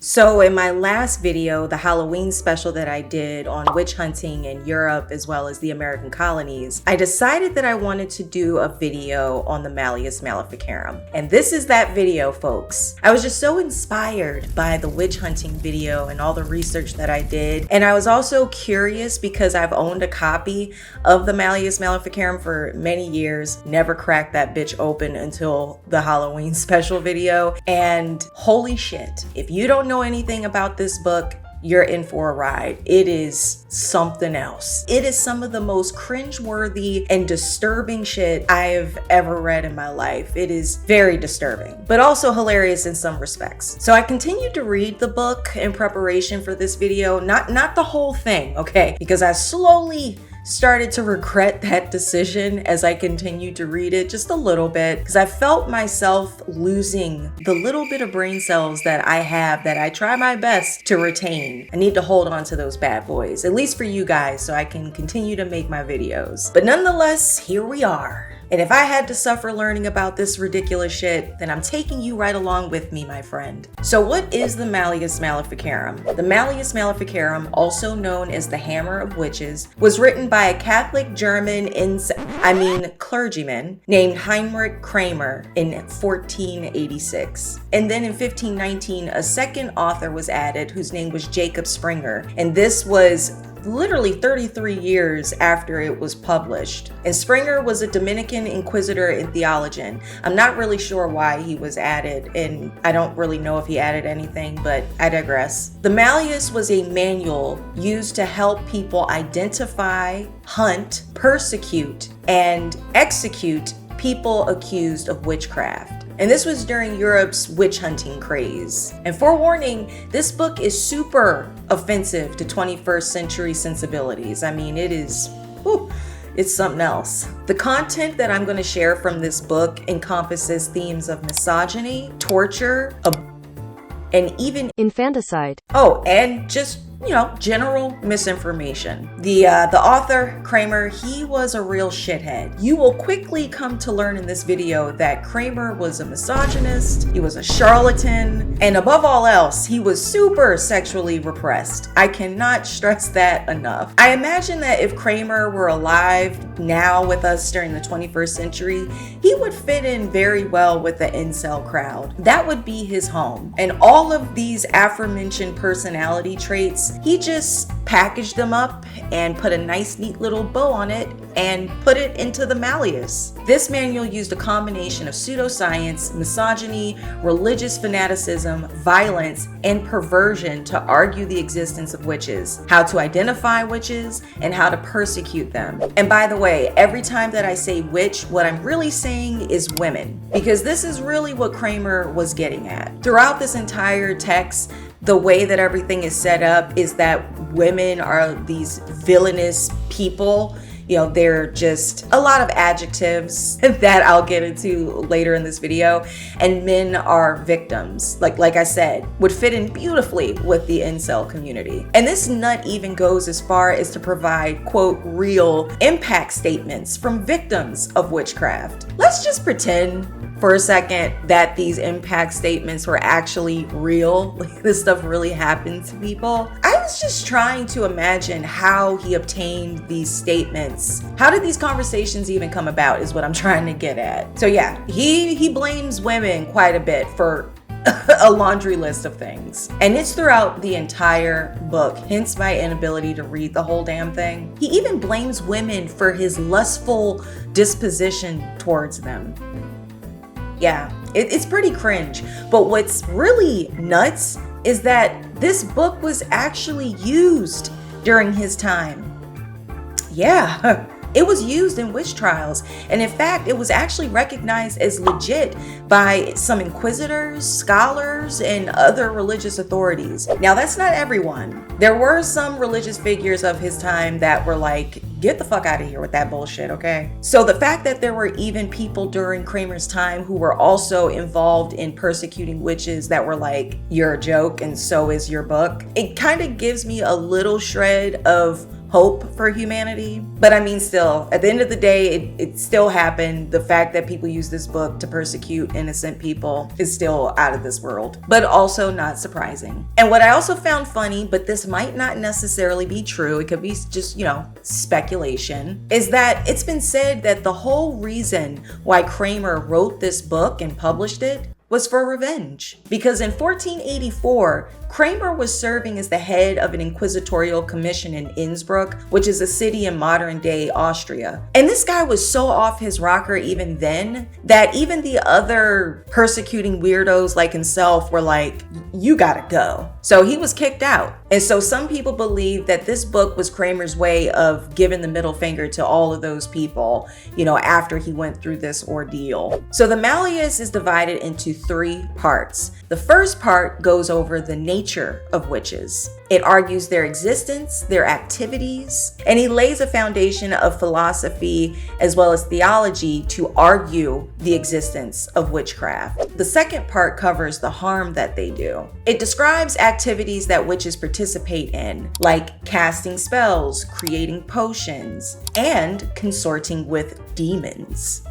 So in my last video, the Halloween special that I did on witch hunting in Europe as well as the American colonies, I decided that I wanted to do a video on the Malleus Maleficarum. And this is that video, folks. I was just so inspired by the witch hunting video and all the research that I did. And I was also curious because I've owned a copy of the Malleus Maleficarum for many years, never cracked that bitch open until the Halloween special video. And holy shit, if you don't know anything about this book, you're in for a ride. It is something else. It is some of the most cringeworthy and disturbing shit I've ever read in my life. It is very disturbing, but also hilarious in some respects. So I continued to read the book in preparation for this video, not the whole thing, okay? Because I slowly started to regret that decision as I continued to read it just a little bit, because I felt myself losing the little bit of brain cells that I have that I try my best to retain. I need to hold on to those bad boys, at least for you guys, so I can continue to make my videos. But nonetheless, here we are. And if I had to suffer learning about this ridiculous shit, then I'm taking you right along with me, my friend. So what is the Malleus Maleficarum? The Malleus Maleficarum, also known as the Hammer of Witches, was written by a Catholic German clergyman named Heinrich Kramer in 1486. And then in 1519, a second author was added whose name was Jacob Sprenger. And this was literally 33 years after it was published. And Sprenger was a Dominican inquisitor and theologian. I'm not really sure why he was added, and I don't really know if he added anything, but I digress. The Malleus was a manual used to help people identify, hunt, persecute, and execute people accused of witchcraft. And this was during Europe's witch hunting craze. And forewarning, this book is super offensive to 21st century sensibilities. I mean, it is, it's something else. The content that I'm going to share from this book encompasses themes of misogyny, torture, and even infanticide. Oh, and just, general misinformation. The author, Kramer, he was a real shithead. You will quickly come to learn in this video that Kramer was a misogynist, he was a charlatan, and above all else, he was super sexually repressed. I cannot stress that enough. I imagine that if Kramer were alive now with us during the 21st century, he would fit in very well with the incel crowd. That would be his home. And all of these aforementioned personality traits, he just packaged them up and put a nice neat little bow on it and put it into the Malleus. This manual used a combination of pseudoscience, misogyny, religious fanaticism, violence, and perversion to argue the existence of witches, how to identify witches, and how to persecute them. And by the way, every time that I say witch, what I'm really saying is women, because this is really what Kramer was getting at. Throughout this entire text, the way that everything is set up is that women are these villainous people. They're just a lot of adjectives that I'll get into later in this video. And men are victims. Like I said, would fit in beautifully with the incel community. And this nut even goes as far as to provide, quote, real impact statements from victims of witchcraft. Let's just pretend for a second that these impact statements were actually real. This stuff really happened to people. I was just trying to imagine how he obtained these statements. How did these conversations even come about is what I'm trying to get at. So yeah, he blames women quite a bit for a laundry list of things. And it's throughout the entire book, hence my inability to read the whole damn thing. He even blames women for his lustful disposition towards them. Yeah, it's pretty cringe. But what's really nuts is that this book was actually used during his time. Yeah, it was used in witch trials. And in fact, it was actually recognized as legit by some inquisitors, scholars, and other religious authorities. Now, that's not everyone. There were some religious figures of his time that were like, get the fuck out of here with that bullshit, okay? So the fact that there were even people during Kramer's time who were also involved in persecuting witches that were like, you're a joke and so is your book, it kind of gives me a little shred of hope for humanity. But I mean, still, at the end of the day, it still happened. The fact that people use this book to persecute innocent people is still out of this world, but also not surprising. And what I also found funny, but this might not necessarily be true, it could be just, speculation, is that it's been said that the whole reason why Kramer wrote this book and published it was for revenge. Because in 1484, Kramer was serving as the head of an inquisitorial commission in Innsbruck, which is a city in modern day Austria. And this guy was so off his rocker even then that even the other persecuting weirdos like himself were like, you gotta go. So he was kicked out. And so some people believe that this book was Kramer's way of giving the middle finger to all of those people, after he went through this ordeal. So the Malleus is divided into 3 parts. The first part goes over the nature of witches. It argues their existence, their activities, and he lays a foundation of philosophy as well as theology to argue the existence of witchcraft. The second part covers the harm that they do. It describes activities that witches participate in, like casting spells, creating potions, and consorting with demons.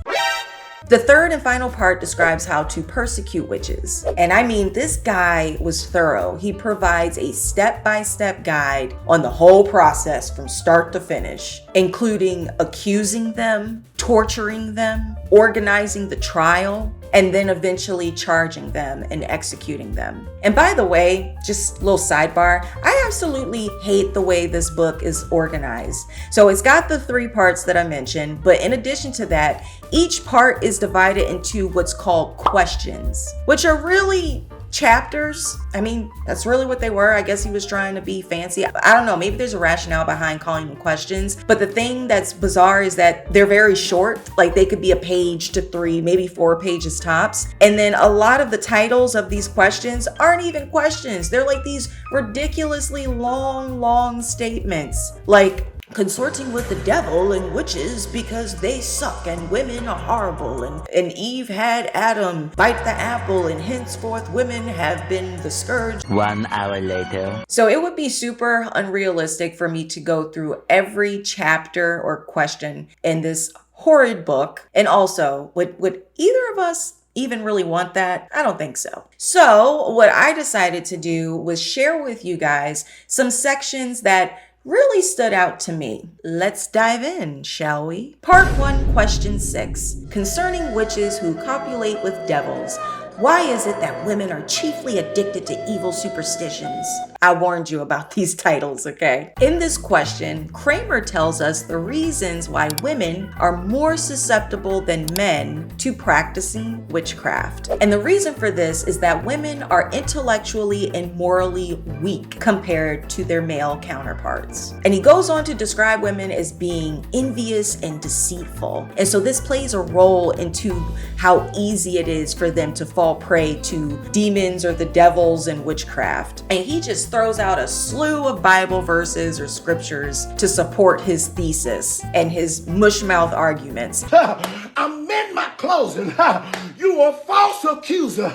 The third and final part describes how to persecute witches. And I mean, this guy was thorough. He provides a step-by-step guide on the whole process from start to finish, including accusing them, torturing them, organizing the trial, and then eventually charging them and executing them. And by the way, just a little sidebar, I absolutely hate the way this book is organized. So it's got the 3 parts that I mentioned, but in addition to that, each part is divided into what's called questions, which are really chapters. I mean, that's really what they were. I guess he was trying to be fancy. I don't know. Maybe there's a rationale behind calling them questions. But the thing that's bizarre is that they're very short. Like they could be a page to 3, maybe 4 pages tops. And then a lot of the titles of these questions aren't even questions. They're like these ridiculously long statements. Like, consorting with the devil and witches because they suck and women are horrible, and Eve had Adam bite the apple and henceforth women have been the scourge. 1 hour later. So it would be super unrealistic for me to go through every chapter or question in this horrid book. And also, would either of us even really want that? I don't think so. So what I decided to do was share with you guys some sections that really stood out to me. Let's dive in, shall we? Part 1, Question 6. Concerning witches who copulate with devils, why is it that women are chiefly addicted to evil superstitions? I warned you about these titles, okay? In this question, Kramer tells us the reasons why women are more susceptible than men to practicing witchcraft. And the reason for this is that women are intellectually and morally weak compared to their male counterparts. And he goes on to describe women as being envious and deceitful. And so this plays a role into how easy it is for them to fall prey to demons or the devils and witchcraft. And he just throws out a slew of Bible verses or scriptures to support his thesis and his mushmouth arguments. Amend my closing. You a false accuser.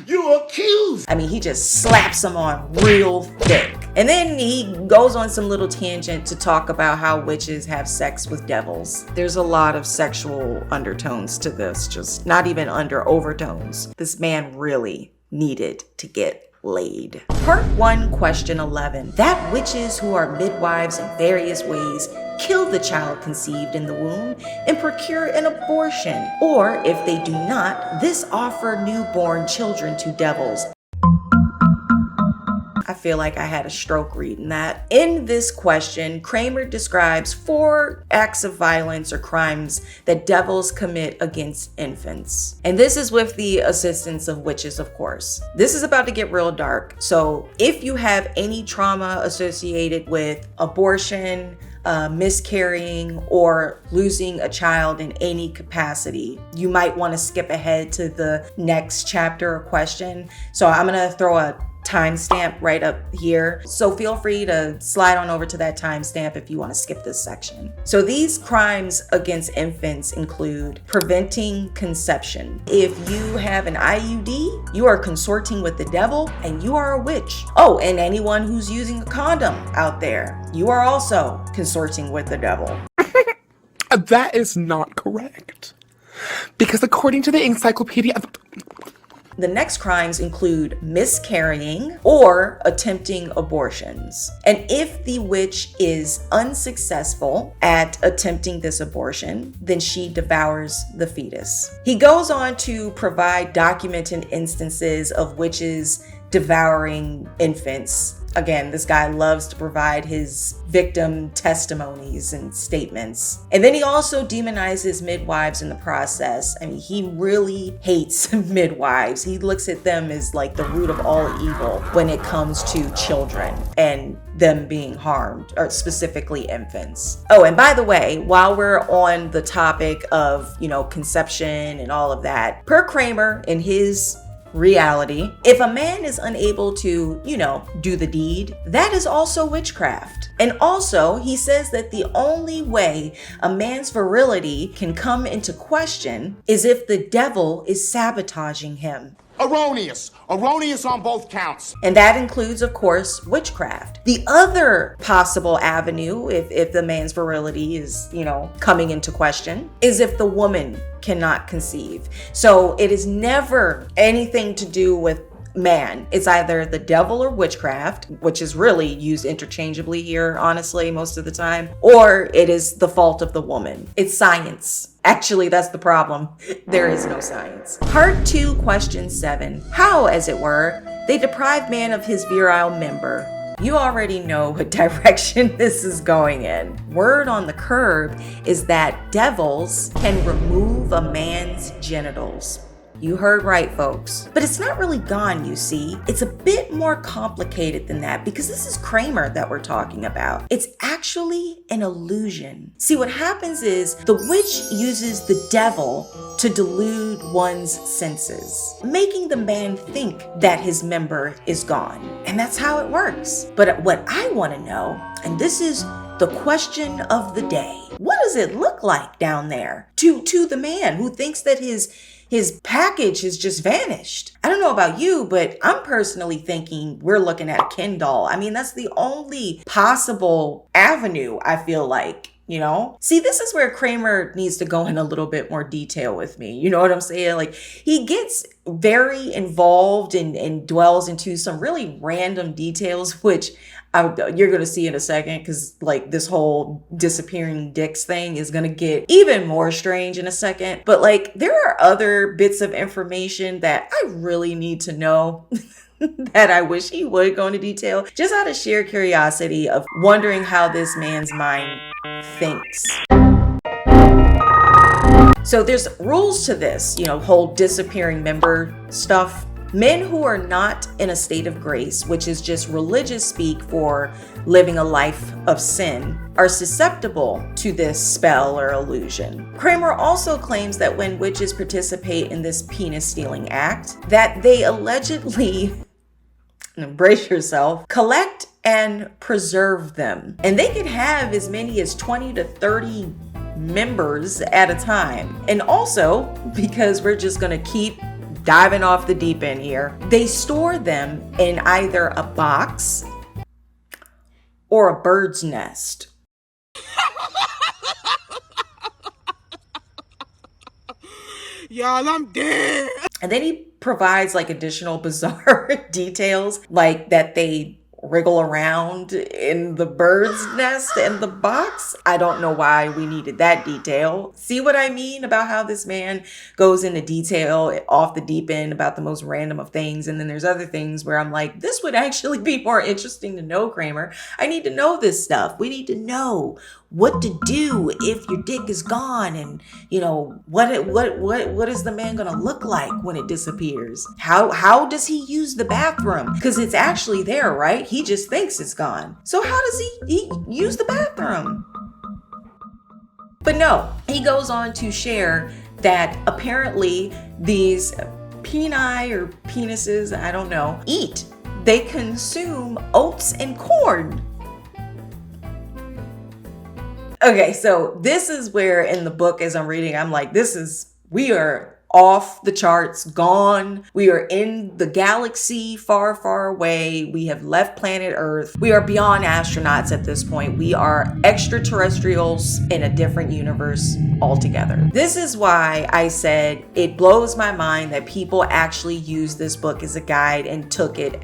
You accused. I mean, he just slaps them on real thick. And then he goes on some little tangent to talk about how witches have sex with devils. There's a lot of sexual undertones to this, just not even under overtones. This man really needed to get laid. Part 1, Question 11. That witches who are midwives in various ways kill the child conceived in the womb and procure an abortion, or if they do not, this offer newborn children to devils. I feel like I had a stroke reading that. In this question, Kramer describes 4 acts of violence or crimes that devils commit against infants. And this is with the assistance of witches, of course. This is about to get real dark. So if you have any trauma associated with abortion, miscarrying, or losing a child in any capacity, you might want to skip ahead to the next chapter or question. So I'm going to throw a timestamp right up here. So feel free to slide on over to that timestamp if you want to skip this section. So these crimes against infants include preventing conception. If you have an IUD, you are consorting with the devil and you are a witch. Oh, and anyone who's using a condom out there, you are also consorting with the devil. That is not correct. Because according to the Encyclopedia of... The next crimes include miscarrying or attempting abortions. And if the witch is unsuccessful at attempting this abortion, then she devours the fetus. He goes on to provide documented instances of witches devouring infants. Again, this guy loves to provide his victim testimonies and statements. And then he also demonizes midwives in the process. I mean, he really hates midwives. He looks at them as like the root of all evil when it comes to children and them being harmed, or specifically infants. Oh, and by the way, while we're on the topic of, conception and all of that, per Kramer in his reality, if a man is unable to, do the deed, that is also witchcraft. And also, he says that the only way a man's virility can come into question is if the devil is sabotaging him. Erroneous on both counts. And that includes, of course, witchcraft. The other possible avenue, if the man's virility is, coming into question, is if the woman cannot conceive. So it is never anything to do with man. It's either the devil or witchcraft, which is really used interchangeably here, honestly, most of the time, or it is the fault of the woman. It's science. Actually, that's the problem. There is no science. Part 2, question 7. How, as it were, they deprive man of his virile member. You already know what direction this is going in. Word on the curb is that devils can remove a man's genitals. You heard right, folks. But it's not really gone, you see. It's a bit more complicated than that because this is Kramer that we're talking about. It's actually an illusion. See, what happens is the witch uses the devil to delude one's senses, making the man think that his member is gone. And that's how it works. But what I want to know, and this is the question of the day, what does it look like down there to the man who thinks that his package has just vanished? I don't know about you, but I'm personally thinking we're looking at a Ken doll. I mean, that's the only possible avenue, I feel like. See, this is where Kramer needs to go in a little bit more detail with me. You know what I'm saying? Like, he gets very involved and dwells into some really random details, which you're going to see in a second, because like this whole disappearing dicks thing is going to get even more strange in a second. But like, there are other bits of information that I really need to know that I wish he would go into detail, just out of sheer curiosity of wondering how this man's mind thinks. So there's rules to this, whole disappearing member stuff. Men who are not in a state of grace, which is just religious speak for living a life of sin, are susceptible to this spell or illusion. Kramer also claims that when witches participate in this penis stealing act, that they allegedly, brace yourself, collect and preserve them. And they can have as many as 20 to 30 members at a time. And also, because we're just gonna keep diving off the deep end here, they store them in either a box or a bird's nest. Y'all, I'm dead. And then he provides like additional bizarre details, like that they wriggle around in the bird's nest and the box. I don't know why we needed that detail. See what I mean about how this man goes into detail off the deep end about the most random of things. And then there's other things where I'm like, this would actually be more interesting to know, Kramer. I need to know this stuff. We need to know what to do if your dick is gone, and what is the man gonna look like when it disappears? How does he use the bathroom? Because it's actually there, right? He just thinks it's gone. So how does he use the bathroom? But no, he goes on to share that apparently these peni or penises, I don't know, eat they consume oats and corn. Okay, so this is where in the book, as I'm reading, I'm like, we are off the charts, gone. We are in the galaxy far, far away. We have left planet Earth. We are beyond astronauts at this point. We are extraterrestrials in a different universe altogether. This is why I said it blows my mind that people actually use this book as a guide and took it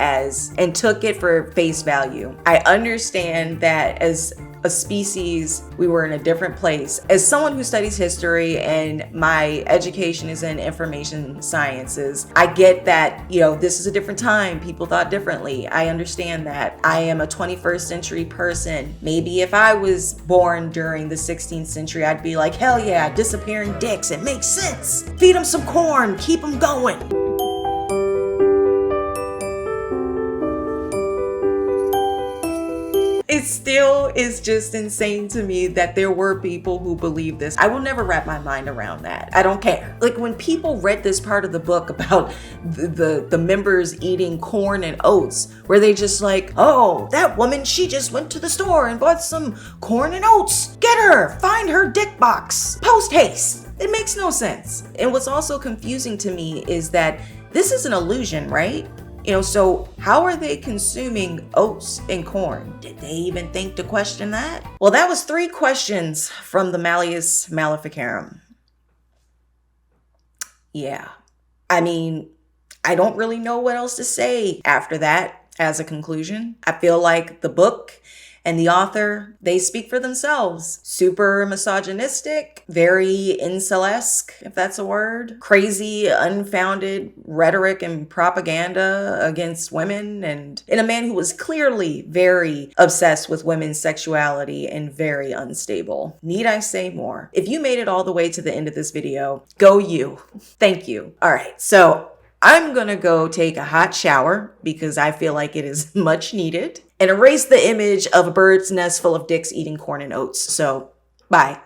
for face value. I understand that as a species, we were in a different place. As someone who studies history and my education is in information sciences, I get that, this is a different time. People thought differently. I understand that. I am a 21st century person. Maybe if I was born during the 16th century, I'd be like, hell yeah, disappearing dicks. It makes sense. Feed them some corn, keep them going. It still is just insane to me that there were people who believe this. I will never wrap my mind around that. I don't care. Like when people read this part of the book about the members eating corn and oats, where they just like, oh, that woman, she just went to the store and bought some corn and oats. Get her, find her dick box, post haste. It makes no sense. And what's also confusing to me is that this is an illusion, right? So how are they consuming oats and corn? Did they even think to question that? Well, that was 3 questions from the Malleus Maleficarum. Yeah. I mean, I don't really know what else to say after that as a conclusion. I feel like the book and the author, they speak for themselves. Super misogynistic, very incel-esque, if that's a word. Crazy, unfounded rhetoric and propaganda against women, and in a man who was clearly very obsessed with women's sexuality and very unstable. Need I say more? If you made it all the way to the end of this video, go you. Thank you. All right, so I'm gonna go take a hot shower because I feel like it is much needed, and erase the image of a bird's nest full of dicks eating corn and oats. So, bye.